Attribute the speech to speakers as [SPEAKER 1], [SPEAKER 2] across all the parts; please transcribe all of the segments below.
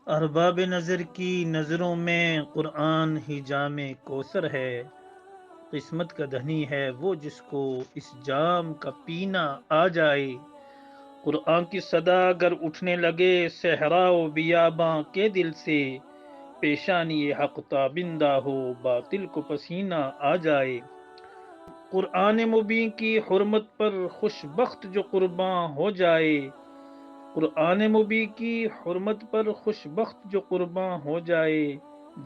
[SPEAKER 1] ارباب نظر کی نظروں میں قرآن ہی جام کوثر ہے، قسمت کا دھنی ہے وہ جس کو اس جام کا پینا آ جائے۔ قرآن کی صدا اگر اٹھنے لگے صحرا و بیاباں کے دل سے، پیشانی حق تابندہ ہو باطل کو پسینہ آ جائے۔ قرآن مبین کی حرمت پر خوش بخت جو قرباں ہو جائے، قرآن مبین کی حرمت پر خوش بخت جو قرباں ہو جائے،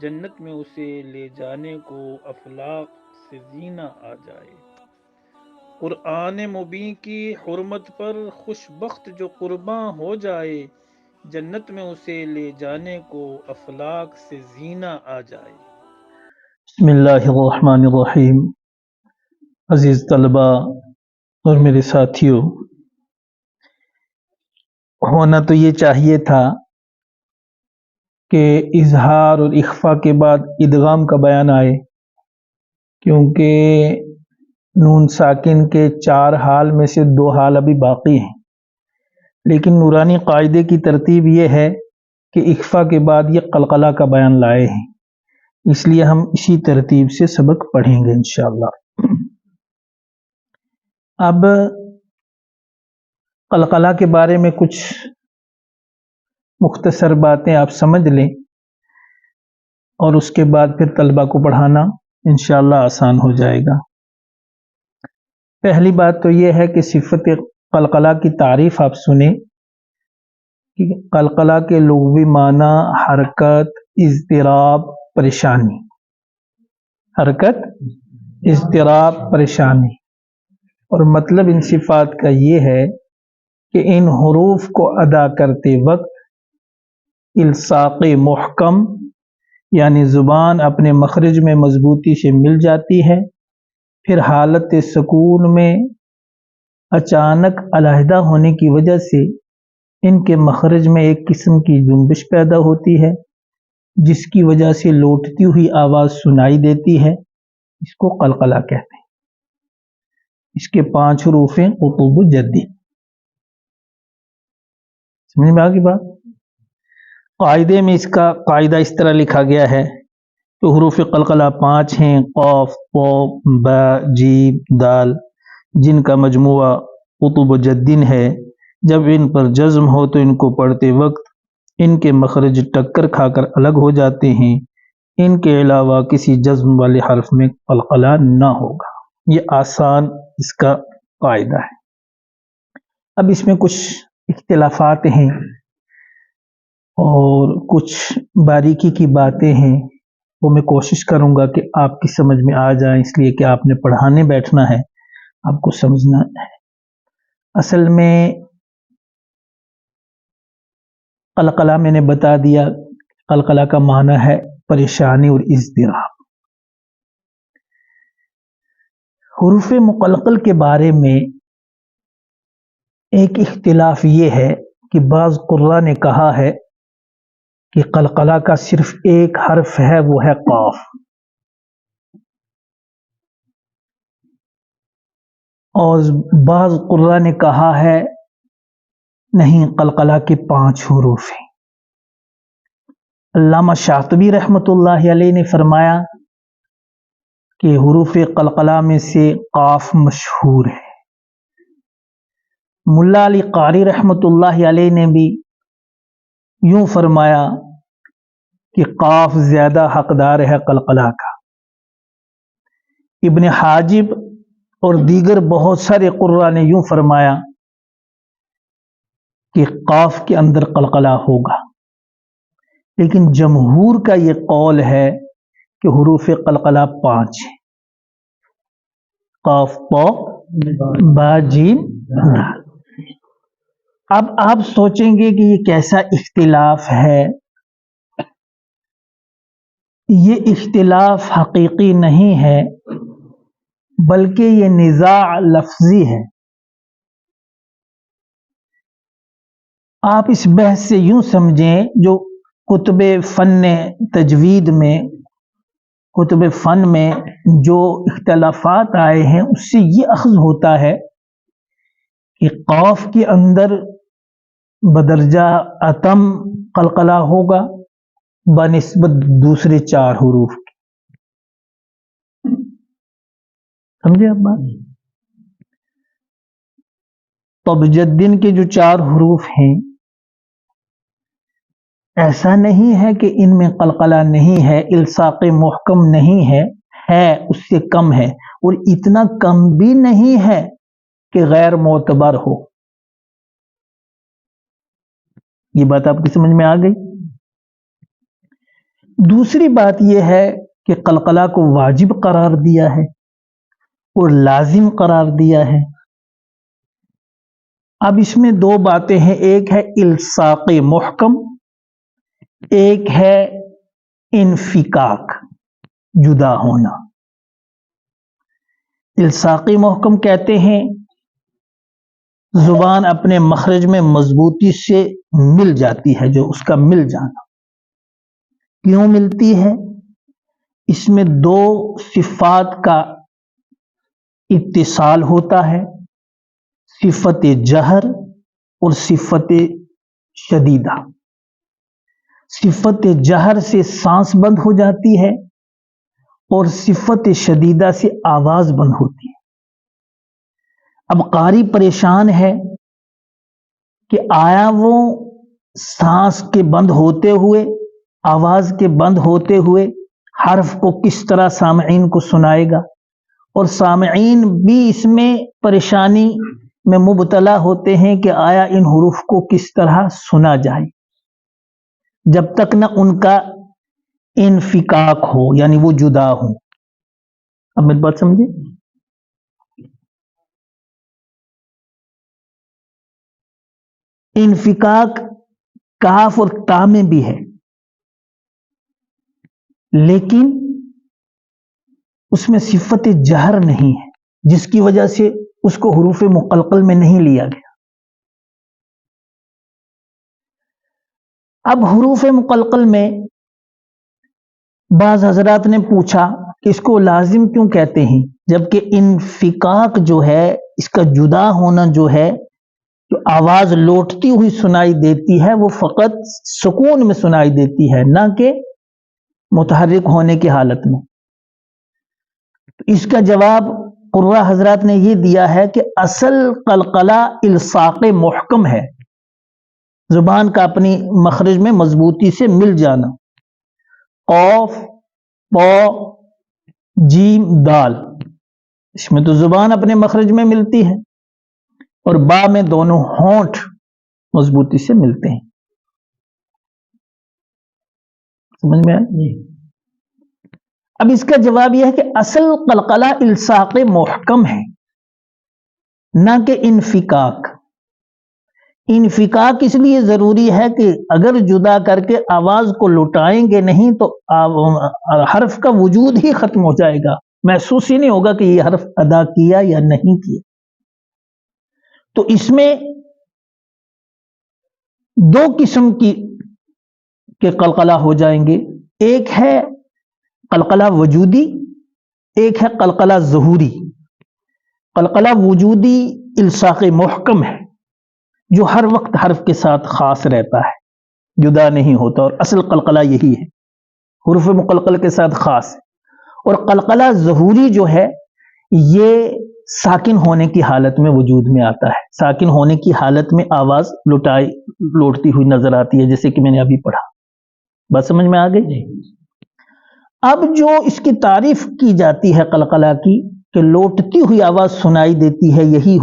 [SPEAKER 1] جنت میں اسے لے جانے کو افلاق سے زینہ آ جائے۔ قرآن مبین کی حرمت پر خوش بخت جو قرباں ہو جائے، جنت میں اسے لے جانے کو افلاق سے زینہ آ جائے۔
[SPEAKER 2] بسم اللہ الرحمن الرحیم۔ عزیز طلبہ اور میرے ساتھیوں، ہونا تو یہ چاہیے تھا کہ اظہار اور اخفاء کے بعد ادغام کا بیان آئے، کیونکہ نون ساکن کے 4 حال میں سے 2 حال ابھی باقی ہیں، لیکن نورانی قاعدے کی ترتیب یہ ہے کہ اخفاء کے بعد یہ قلقلہ کا بیان لائے ہیں، اس لیے ہم اسی ترتیب سے سبق پڑھیں گے انشاءاللہ۔ اب قلقلہ کے بارے میں کچھ مختصر باتیں آپ سمجھ لیں، اور اس کے بعد پھر طلبہ کو پڑھانا انشاءاللہ آسان ہو جائے گا۔ پہلی بات تو یہ ہے کہ صفت قلقلہ کی تعریف آپ سنیں کہ قلقلہ کے لغوی معنی حرکت، اضطراب، پریشانی۔ حرکت، اضطراب، پریشانی، اور مطلب ان صفات کا یہ ہے کہ ان حروف کو ادا کرتے وقت الصاق محکم، یعنی زبان اپنے مخرج میں مضبوطی سے مل جاتی ہے، پھر حالت سکون میں اچانک علیحدہ ہونے کی وجہ سے ان کے مخرج میں ایک قسم کی جنبش پیدا ہوتی ہے، جس کی وجہ سے لوٹتی ہوئی آواز سنائی دیتی ہے، اس کو قلقلہ کہتے ہیں۔ اس کے 5 حروف ہیں قطب جدی۔ سمجھ میں آگی بات؟ قاعدے میں اس کا قاعدہ اس طرح لکھا گیا ہے کہ حروف قلقلہ 5 ہیں، قاف، طا، با، جیم، دال، جن کا مجموعہ قطب جدین ہے۔ جب ان پر جزم ہو تو ان کو پڑھتے وقت ان کے مخرج ٹکر کھا کر الگ ہو جاتے ہیں، ان کے علاوہ کسی جزم والے حرف میں قلقلہ نہ ہوگا۔ یہ آسان اس کا قاعدہ ہے۔ اب اس میں کچھ اختلافات ہیں اور کچھ باریکی کی باتیں ہیں، وہ میں کوشش کروں گا کہ آپ کی سمجھ میں آ جائیں، اس لیے کہ آپ نے پڑھانے بیٹھنا ہے، آپ کو سمجھنا ہے۔ اصل میں قلقلہ میں نے بتا دیا، قلقلہ کا معنی ہے پریشانی اور اضطراب۔ حروف مقلقل کے بارے میں ایک اختلاف یہ ہے کہ بعض قراء نے کہا ہے کہ قلقلہ کا صرف ایک حرف ہے، وہ ہے قاف، اور بعض قراء نے کہا ہے نہیں، قلقلہ کے 5 حروف ہیں۔ علامہ شاطبی رحمۃ اللہ علیہ نے فرمایا کہ حروف قلقلہ میں سے قاف مشہور ہے۔ ملا علی قاری رحمۃ اللہ علیہ نے بھی یوں فرمایا کہ قاف زیادہ حقدار ہے قلقلہ کا۔ ابن حاجب اور دیگر بہت سارے قراء نے یوں فرمایا کہ قاف کے اندر قلقلہ ہوگا، لیکن جمہور کا یہ قول ہے کہ حروف قلقلہ 5 ہیں، قاف، طا، با، جیم، دال۔ اب آپ سوچیں گے کہ یہ کیسا اختلاف ہے؟ یہ اختلاف حقیقی نہیں ہے، بلکہ یہ نزاع لفظی ہے۔ آپ اس بحث سے یوں سمجھیں، جو کتب فن تجوید میں، کتب فن میں جو اختلافات آئے ہیں اس سے یہ اخذ ہوتا ہے کہ قاف کے اندر بدرجہ اتم قلقلہ ہوگا بنسبت دوسرے 4 حروف کے. سمجھے اب بات؟ طبجدین کے جو 4 حروف ہیں ایسا نہیں ہے کہ ان میں قلقلہ نہیں ہے، الصاق محکم نہیں ہے، اس سے کم ہے، اور اتنا کم بھی نہیں ہے کہ غیر معتبر ہو. یہ بات آپ کی سمجھ میں آ گئی؟ دوسری بات یہ ہے کہ قلقلہ کو واجب قرار دیا ہے اور لازم قرار دیا ہے. اب اس میں 2 باتیں ہیں، ایک ہے الصاق محکم، ایک ہے انفکاک، جدا ہونا. الصاقی محکم کہتے ہیں زبان اپنے مخرج میں مضبوطی سے مل جاتی ہے، جو اس کا مل جانا. کیوں ملتی ہے؟ اس میں 2 صفات کا اتصال ہوتا ہے، صفت جہر اور صفت شدیدہ. صفت جہر سے سانس بند ہو جاتی ہے اور صفت شدیدہ سے آواز بند ہوتی ہے. اب قاری پریشان ہے کہ آیا وہ سانس کے بند ہوتے ہوئے، آواز کے بند ہوتے ہوئے حرف کو کس طرح سامعین کو سنائے گا، اور سامعین بھی اس میں پریشانی میں مبتلا ہوتے ہیں کہ آیا ان حروف کو کس طرح سنا جائے، جب تک نہ ان کا انفکاک ہو، یعنی وہ جدا ہو. اب میری بات سمجھے؟ انفکاک کاف اور تا میں بھی ہے، لیکن اس میں صفت جہر نہیں ہے، جس کی وجہ سے اس کو حروف مقلقل میں نہیں لیا گیا. اب حروف مقلقل میں بعض حضرات نے پوچھا کہ اس کو لازم کیوں کہتے ہیں، جبکہ انفکاک جو ہے، اس کا جدا ہونا جو ہے، جو آواز لوٹتی ہوئی سنائی دیتی ہے، وہ فقط سکون میں سنائی دیتی ہے، نہ کہ متحرک ہونے کی حالت میں. اس کا جواب قراء حضرات نے یہ دیا ہے کہ اصل قلقلہ الصاق محکم ہے، زبان کا اپنی مخرج میں مضبوطی سے مل جانا. قوف، طا، جیم، دال، اس میں تو زبان اپنے مخرج میں ملتی ہے، اور با میں دونوں ہونٹ مضبوطی سے ملتے ہیں. سمجھ میں آئے؟ اب اس کا جواب یہ ہے کہ اصل قلقلہ الصاق محکم ہے، نہ کہ انفکاک. انفکاک اس لیے ضروری ہے کہ اگر جدا کر کے آواز کو لٹائیں گے نہیں تو حرف کا وجود ہی ختم ہو جائے گا، محسوس ہی نہیں ہوگا کہ یہ حرف ادا کیا یا نہیں کیا. تو اس میں 2 قسم کے قلقلہ ہو جائیں گے، ایک ہے قلقلہ وجودی، ایک ہے قلقلہ ظہوری. قلقلہ وجودی الصاق محکم ہے، جو ہر وقت حرف کے ساتھ خاص رہتا ہے، جدا نہیں ہوتا، اور اصل قلقلہ یہی ہے، حروف مقلقل کے ساتھ خاص ہے. اور قلقلہ ظہوری جو ہے یہ ساکن ہونے کی حالت میں وجود میں آتا ہے، ساکن ہونے کی حالت میں آواز لوٹتی ہوئی نظر آتی ہے، جیسے کہ میں نے ابھی پڑھا. بات سمجھ میں آ گئی؟ اب جو اس کی تعریف کی جاتی ہے قلقلہ کی کہ لوٹتی ہوئی آواز سنائی دیتی ہے، یہی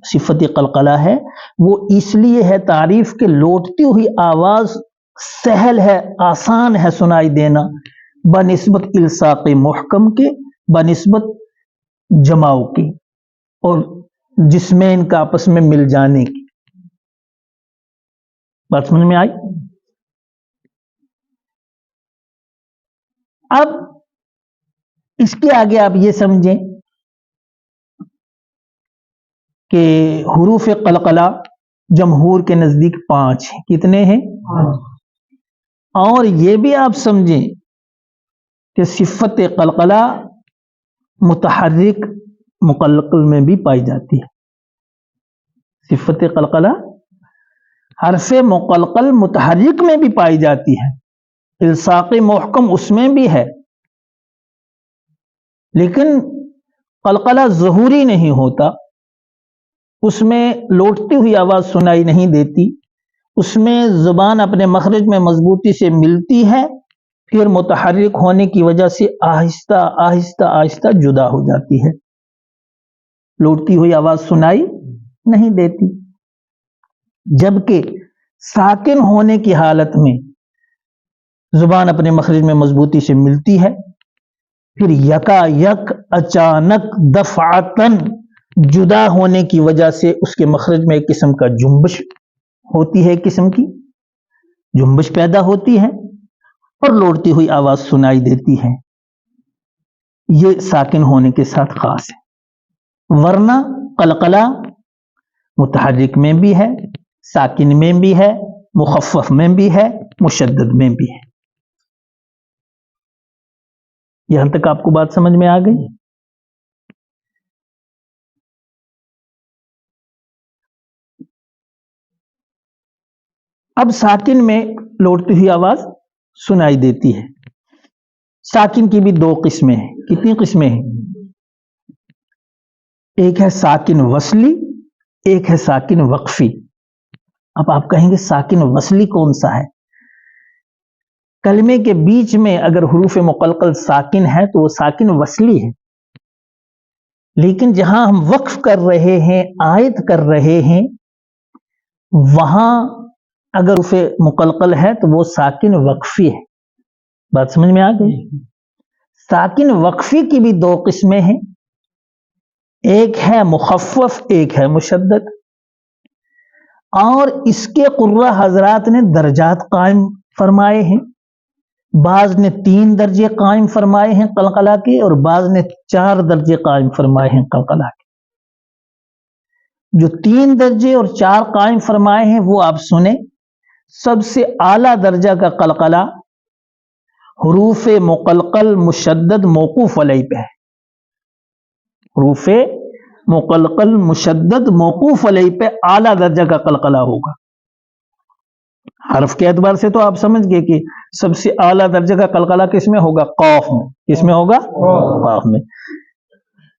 [SPEAKER 2] صفت قلقلہ ہے. وہ اس لیے ہے تعریف کہ لوٹتی ہوئی آواز سہل ہے، آسان ہے سنائی دینا بنسبت الصاق محکم کے، بنسبت جماؤ کی اور جسمین کا آپس میں مل جانے کی. بات سمجھ میں آئی؟ اب اس کے آگے آپ یہ سمجھیں کہ حروف قلقلہ جمہور کے نزدیک 5 ہیں. کتنے ہیں؟ 5. اور یہ بھی آپ سمجھیں کہ صفت قلقلہ متحرک مقلقل میں بھی پائی جاتی ہے. صفت قلقلہ حرف مقلقل متحرک میں بھی پائی جاتی ہے، الصاق محکم اس میں بھی ہے، لیکن قلقلہ ظہوری نہیں ہوتا، اس میں لوٹتی ہوئی آواز سنائی نہیں دیتی، اس میں زبان اپنے مخرج میں مضبوطی سے ملتی ہے، پھر متحرک ہونے کی وجہ سے آہستہ آہستہ آہستہ جدا ہو جاتی ہے، لوٹتی ہوئی آواز سنائی نہیں دیتی۔ جبکہ ساکن ہونے کی حالت میں زبان اپنے مخرج میں مضبوطی سے ملتی ہے، پھر یکا یک اچانک دفعتاً جدا ہونے کی وجہ سے اس کے مخرج میں ایک قسم کا جنبش ہوتی ہے، ایک قسم کی جنبش پیدا ہوتی ہے اور لوٹتی ہوئی آواز سنائی دیتی ہے۔ یہ ساکن ہونے کے ساتھ خاص ہے، ورنہ قلقلہ متحرک میں بھی ہے، ساکن میں بھی ہے، مخفف میں بھی ہے، مشدد میں بھی ہے۔ یہاں تک آپ کو بات سمجھ میں آ گئی؟ اب ساکن میں لوٹتی ہوئی آواز سنائی دیتی ہے۔ ساکن کی بھی دو قسمیں ہیں۔ کتنی قسمیں ہیں؟ ایک ہے ساکن وصلی، ایک ہے ساکن وقفی۔ اب آپ کہیں گے ساکن وصلی کون سا ہے؟ کلمے کے بیچ میں اگر حروف مقلقل ساکن ہے تو وہ ساکن وصلی ہے، لیکن جہاں ہم وقف کر رہے ہیں، آیت کر رہے ہیں، وہاں اگر حروف مقلقل ہے تو وہ ساکن وقفی ہے۔ بات سمجھ میں آ گئی؟ ساکن وقفی کی بھی دو قسمیں ہیں، ایک ہے مخفف، ایک ہے مشدد، اور اس کے قرہ حضرات نے درجات قائم فرمائے ہیں۔ بعض نے 3 درجے قائم فرمائے ہیں قلقلہ کے، اور بعض نے 4 درجے قائم فرمائے ہیں قلقلہ کے۔ جو 3 درجے اور 4 قائم فرمائے ہیں وہ آپ سنیں۔ سب سے اعلیٰ درجہ کا قلقلہ حروف مقلقل مشدد موقوف علیہ پہ ہے، حروف مقلقل مشدد موقوف علیہ پہ اعلیٰ درجہ کا قلقلہ ہوگا۔ حرف کے اعتبار سے تو آپ سمجھ گئے کہ سب سے اعلیٰ درجہ کا قلقلہ کس میں ہوگا؟ قاف میں۔ کس میں ہوگا؟ قاف میں۔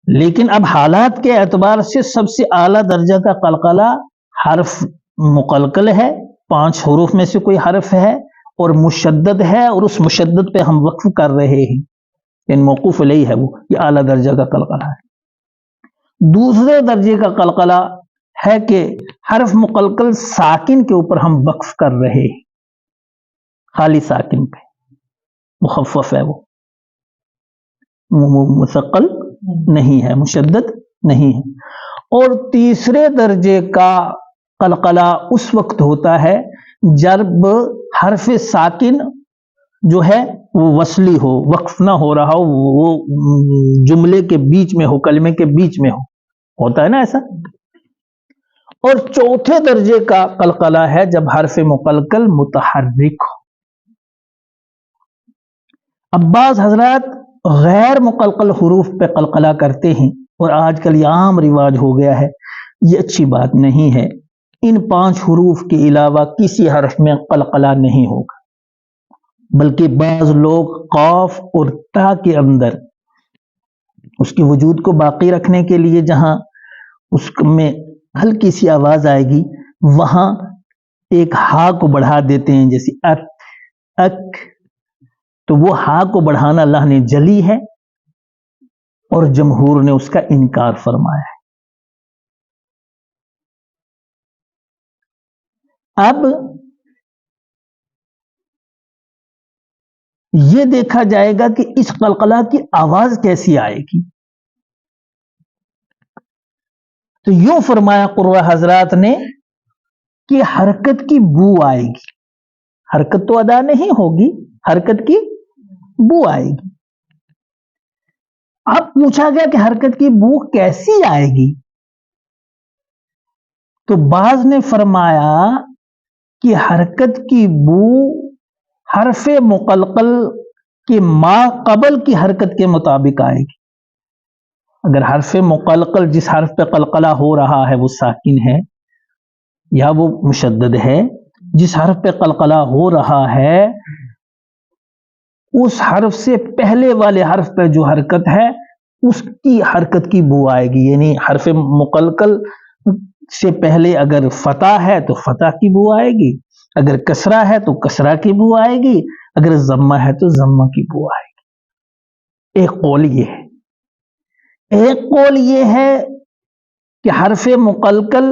[SPEAKER 2] لیکن اب حالات کے اعتبار سے سب سے اعلیٰ درجہ کا قلقلہ حرف مقلقل ہے، 5 حروف میں سے کوئی حرف ہے اور مشدد ہے، اور اس مشدد پہ ہم وقف کر رہے ہیں، یعنی موقوف علیہ ہے، وہ یہ اعلیٰ درجہ کا قلقلہ ہے۔ دوسرے درجے کا قلقلہ ہے کہ حرف مقلقل ساکن کے اوپر ہم وقف کر رہے ہیں، خالی ساکن پہ، مخفف ہے، وہ مثقل نہیں ہے، مشدد نہیں ہے۔ اور تیسرے درجے کا قلقلہ اس وقت ہوتا ہے جب حرف ساکن جو ہے وہ وصلی ہو، وقف نہ ہو رہا ہو، وہ جملے کے بیچ میں ہو، کلمے کے بیچ میں ہو، ہوتا ہے نا ایسا۔ اور چوتھے درجے کا قلقلہ ہے جب حرف مقلقل متحرک ہو۔ اب بعض حضرات غیر مقلقل حروف پہ قلقلہ کرتے ہیں، اور آج کل یہ عام رواج ہو گیا ہے، یہ اچھی بات نہیں ہے۔ ان 5 حروف کے علاوہ کسی حرف میں قلقلہ نہیں ہوگا، بلکہ بعض لوگ قاف اور تا کے اندر اس کی وجود کو باقی رکھنے کے لیے جہاں اس میں ہلکی سی آواز آئے گی وہاں ایک ہا کو بڑھا دیتے ہیں، جیسے اک اک، تو وہ ہا کو بڑھانا اللہ نے جلی ہے اور جمہور نے اس کا انکار فرمایا ہے۔ اب یہ دیکھا جائے گا کہ اس قلقلہ کی آواز کیسی آئے گی، تو یوں فرمایا قرہ حضرات نے کہ حرکت کی بو آئے گی، حرکت تو ادا نہیں ہوگی، حرکت کی بو آئے گی۔ اب پوچھا گیا کہ حرکت کی بو کیسی آئے گی، تو بعض نے فرمایا کہ حرکت کی بو حرف مقلقل کے ما قبل کی حرکت کے مطابق آئے گی۔ اگر حرف مقلقل جس حرف پہ قلقلہ ہو رہا ہے وہ ساکن ہے، یا وہ مشدد ہے، جس حرف پہ قلقلہ ہو رہا ہے اس حرف سے پہلے والے حرف پہ جو حرکت ہے اس کی حرکت کی بو آئے گی. یعنی حرف مقلقل سے پہلے اگر فتح ہے تو فتح کی بو آئے گی، اگر کسرہ ہے تو کسرہ کی بو آئے گی، اگر ضمہ ہے تو ضمہ کی بو آئے گی. ایک قول یہ ہے. ایک قول یہ ہے کہ حرف مقلقل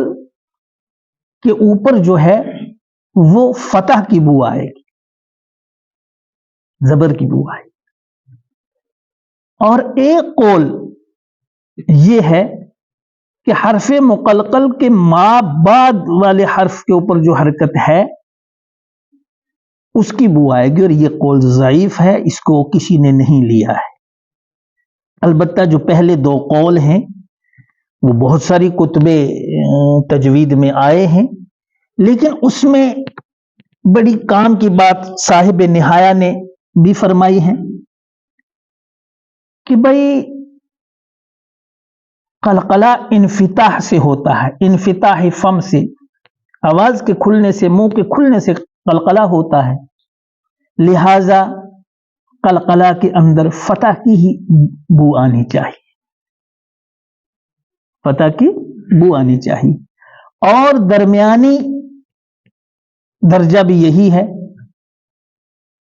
[SPEAKER 2] کے اوپر جو ہے وہ فتح کی بو آئے گی، زبر کی بو آئے گی. اور ایک قول یہ ہے کہ حرف مقلقل کے ما بعد والے حرف کے اوپر جو حرکت ہے اس کی بو آئے گی، اور یہ قول ضعیف ہے، اس کو کسی نے نہیں لیا ہے. البتہ جو پہلے دو قول ہیں وہ بہت ساری کتب تجوید میں آئے ہیں، لیکن اس میں بڑی کام کی بات صاحب نہایہ نے بھی فرمائی ہے کہ بھائی قلقلہ انفتاح سے ہوتا ہے، انفتاح فم سے، آواز کے کھلنے سے، منہ کے کھلنے سے قلقلہ ہوتا ہے، لہذا قلقلہ کے اندر فتح کی ہی بو آنی چاہیے، فتح کی بو آنی چاہیے. اور درمیانی درجہ بھی یہی ہے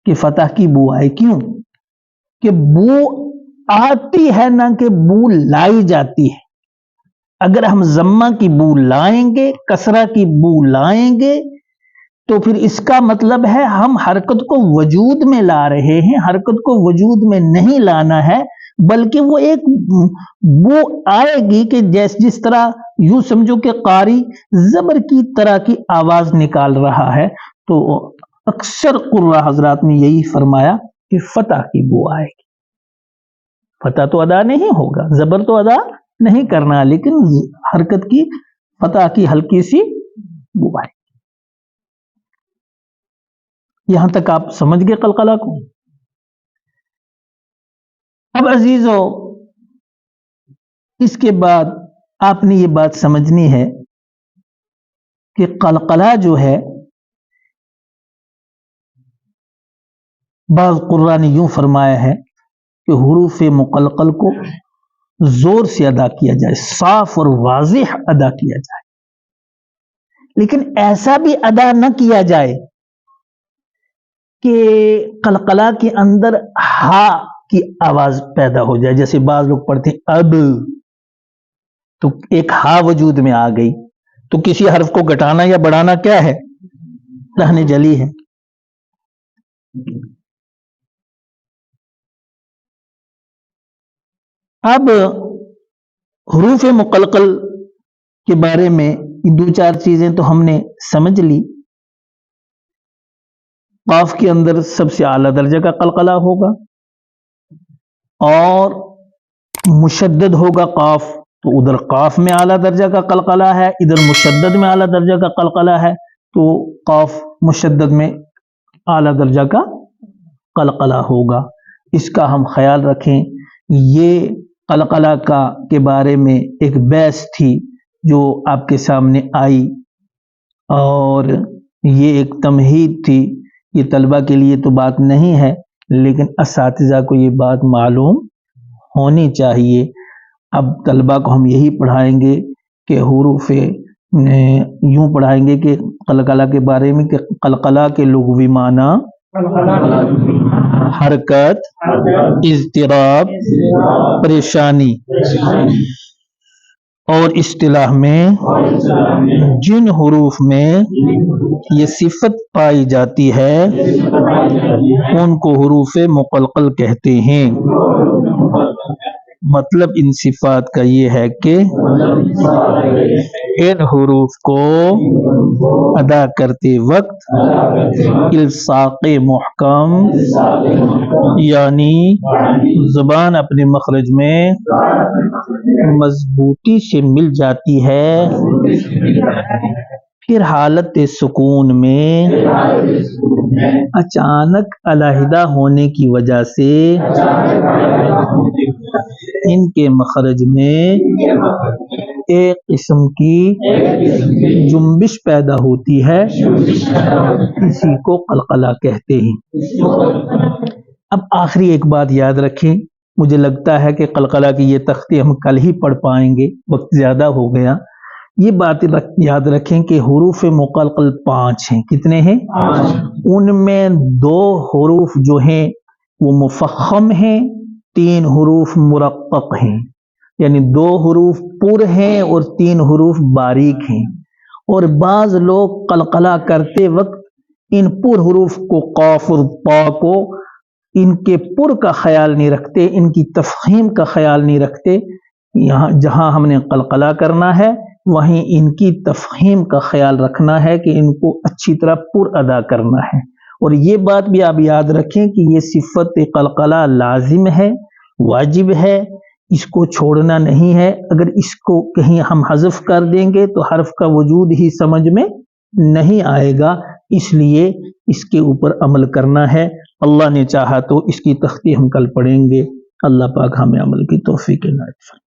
[SPEAKER 2] کہ فتح کی بو آئے. کیوں کہ بو آتی ہے نہ کہ بو لائی جاتی ہے. اگر ہم ضمہ کی بو لائیں گے، کسرہ کی بو لائیں گے تو پھر اس کا مطلب ہے ہم حرکت کو وجود میں لا رہے ہیں. حرکت کو وجود میں نہیں لانا ہے، بلکہ وہ ایک بو آئے گی کہ جس طرح یوں سمجھو کہ قاری زبر کی طرح کی آواز نکال رہا ہے. تو اکثر قراء حضرات نے یہی فرمایا کہ فتح کی بو آئے گی. فتح تو ادا نہیں ہوگا، زبر تو ادا نہیں کرنا، لیکن حرکت کی فتح کی ہلکی سی بو آئے گی. یہاں تک آپ سمجھ گئے قلقلہ کو؟ اب عزیزو اس کے بعد آپ نے یہ بات سمجھنی ہے کہ قلقلہ جو ہے بعض قراء نے یوں فرمایا ہے کہ حروف مقلقل کو زور سے ادا کیا جائے، صاف اور واضح ادا کیا جائے، لیکن ایسا بھی ادا نہ کیا جائے کہ قلقلہ کے اندر ہا کی آواز پیدا ہو جائے. جیسے بعض لوگ پڑھتے ہیں اب، تو ایک ہا وجود میں آ گئی، تو کسی حرف کو گھٹانا یا بڑھانا کیا ہے؟ رہنے جلی ہے. اب حروف مقلقل کے بارے میں دو چار چیزیں تو ہم نے سمجھ لی. قاف کے اندر سب سے اعلیٰ درجہ کا قلقلہ ہوگا، اور مشدد ہوگا قاف، تو ادھر قاف میں اعلیٰ درجہ کا قلقلہ ہے، ادھر مشدد میں اعلیٰ درجہ کا قلقلہ ہے، تو قاف مشدد میں اعلیٰ درجہ کا قلقلہ ہوگا. اس کا ہم خیال رکھیں. یہ قلقلہ کے بارے میں ایک بحث تھی جو آپ کے سامنے آئی، اور یہ ایک تمہید تھی. یہ طلبہ کے لیے تو بات نہیں ہے، لیکن اساتذہ کو یہ بات معلوم ہونی چاہیے. اب طلبہ کو ہم یہی پڑھائیں گے کہ حروف یوں پڑھائیں گے کہ قلقلہ کے بارے میں کہ قلقلہ کے لغوی معنی حرکت، اضطراب، پریشانی، اور اصطلاح میں جن حروف میں یہ صفت پائی جاتی ہے ان کو حروف مقلقل کہتے ہیں. مطلب ان صفات کا یہ ہے کہ ان حروف کو ادا کرتے وقت الصاق محکم، یعنی زبان اپنے مخرج میں مضبوطی سے مل جاتی ہے. پھر حالت سکون میں اچانک علیحدہ ہونے کی وجہ سے ان کے مخرج میں ایک قسم کی جنبش پیدا ہوتی ہے، اسی کو قلقلہ کہتے ہیں۔ اب آخری ایک بات یاد رکھیں، مجھے لگتا ہے کہ قلقلہ کی یہ تختی ہم کل ہی پڑھ پائیں گے، وقت زیادہ ہو گیا۔ یہ بات یاد رکھیں کہ حروف مقلقل 5 ہیں۔ کتنے ہیں؟ 5۔ ان میں 2 حروف جو ہیں وہ مفخم ہیں، 3 حروف مرقق ہیں، یعنی 2 حروف پر ہیں اور 3 حروف باریک ہیں۔ اور بعض لوگ قلقلہ کرتے وقت ان پر حروف کو، قاف اور طا کو، ان کے پر کا خیال نہیں رکھتے، ان کی تفخیم کا خیال نہیں رکھتے۔ یہاں جہاں ہم نے قلقلہ کرنا ہے وہیں ان کی تفخیم کا خیال رکھنا ہے کہ ان کو اچھی طرح پر ادا کرنا ہے۔ اور یہ بات بھی آپ یاد رکھیں کہ یہ صفت قلقلہ لازم ہے، واجب ہے، اس کو چھوڑنا نہیں ہے۔ اگر اس کو کہیں ہم حذف کر دیں گے تو حرف کا وجود ہی سمجھ میں نہیں آئے گا، اس لیے اس کے اوپر عمل کرنا ہے۔ اللہ نے چاہا تو اس کی تختی ہم کل پڑھیں گے۔ اللہ پاک ہمیں عمل کی توفیق عنایت فرمائے۔